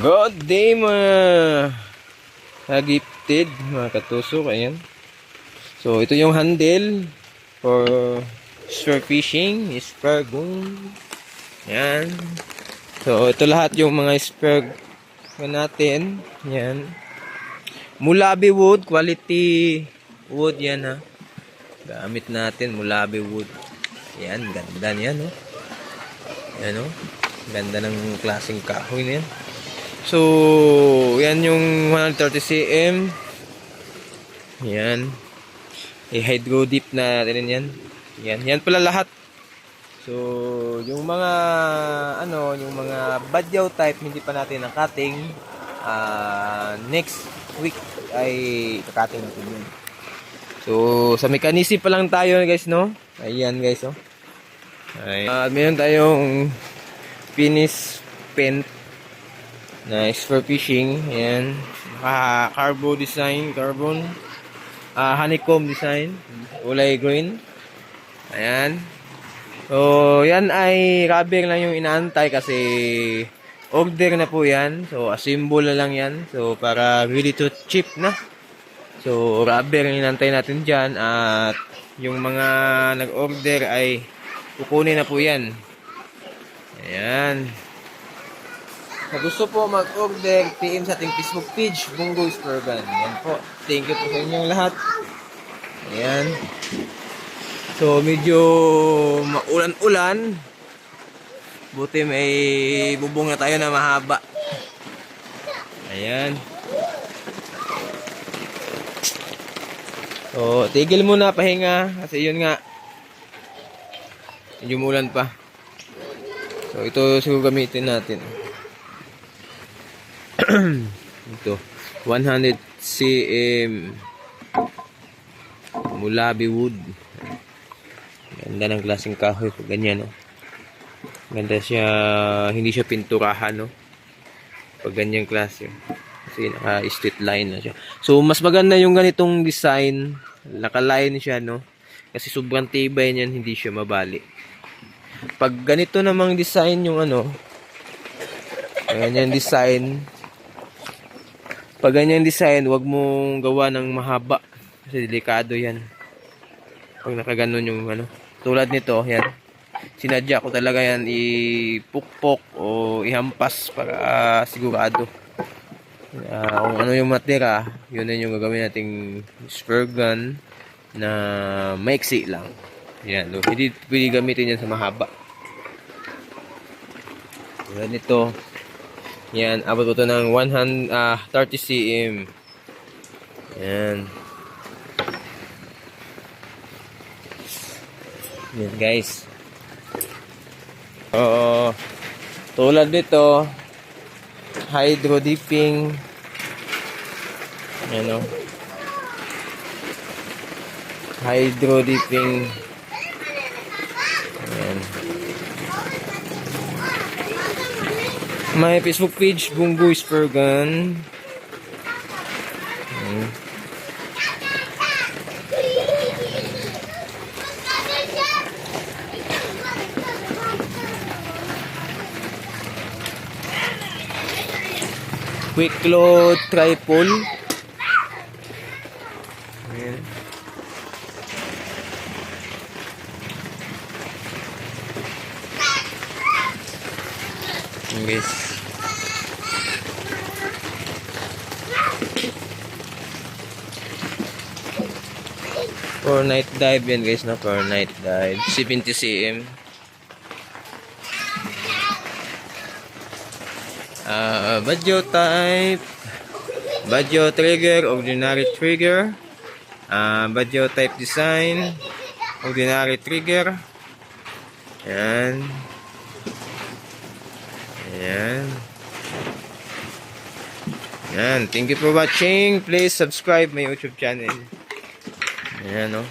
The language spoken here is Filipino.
Good day mga gifted, mga katusok. Ayan. So ito yung handle for spear fishing, spear gun. Ayan. So ito lahat yung mga spear natin. Ayan. Mulabi wood, quality wood yan ha. Gamit natin mulabi wood. Ayan, ganda niyan no. Ayan no. Ganda ng klaseng kahoy na yan. So, yan yung 130 cm. Yan. I-hydro dip na natin yan. Yan pala lahat. So, yung mga yung mga badyaw type hindi pa natin na-cutting. Next week ay kakating natin yun. So, sa mechanism pa lang tayo guys, no? Ayan guys, oh. Meron tayong finish paint na spear fishing. Ayan. Carbon design. Honeycomb design. Kulay green. Ayan. So, yan ay rubber lang yung inaantay kasi order na po yan. So, assemble na lang yan. So, para ready to ship na. So, rubber yung inaantay natin dyan. At yung mga nag-order ay kukunin na po yan. Ayan. Sa gusto po mag-order, PM sa ating Facebook page, Bungo Spear Gun. Yan po. Thank you po sa inyong lahat. Ayan. So, medyo maulan-ulan. Buti may bubong na tayo na mahaba. Ayan. So, tigil muna, pahinga. Kasi yun nga. Medyo umulan pa. So, ito siguro gamitin natin. Ito 100 cm mulabi wood. Ganda ng klaseng kahoy pag ganyan, no? Ganda siya, hindi siya pinturahan, no? Pag ganyang klase kasi naka straight line na siya. So mas maganda yung ganitong design, naka-line siya, no? Kasi sobrang tibay niyan, hindi siya mabali. Pag ganito namang design yung ganyan design. Pag ganyan design, wag mong gawa ng mahaba. Kasi delikado yan. Pag nakaganon yung tulad nito, yan. Sinadya ko talaga yan ipukpok o ihampas para sigurado. Kung ano yung matira, yun na yung gagawin nating spear gun na maiksi lang. Yan. So, hindi pwede gamitin yan sa mahaba. Tulad nito. Yan, abot ito ng 30 cm. Yan. Yan guys. Tulad nito, hydro dipping. Yan o. Hydro dipping. Yan. May Facebook page, Bungo Spear Gun. Quick load tripod. Ayan. Guys. For night dive yan guys, no? For night dive 70 cm. Badyo type, badyo trigger, ordinary trigger. Badyo type design, ordinary trigger. Yan. Ayan. Ayan. Thank you for watching. Please subscribe my YouTube channel. Ayan, no?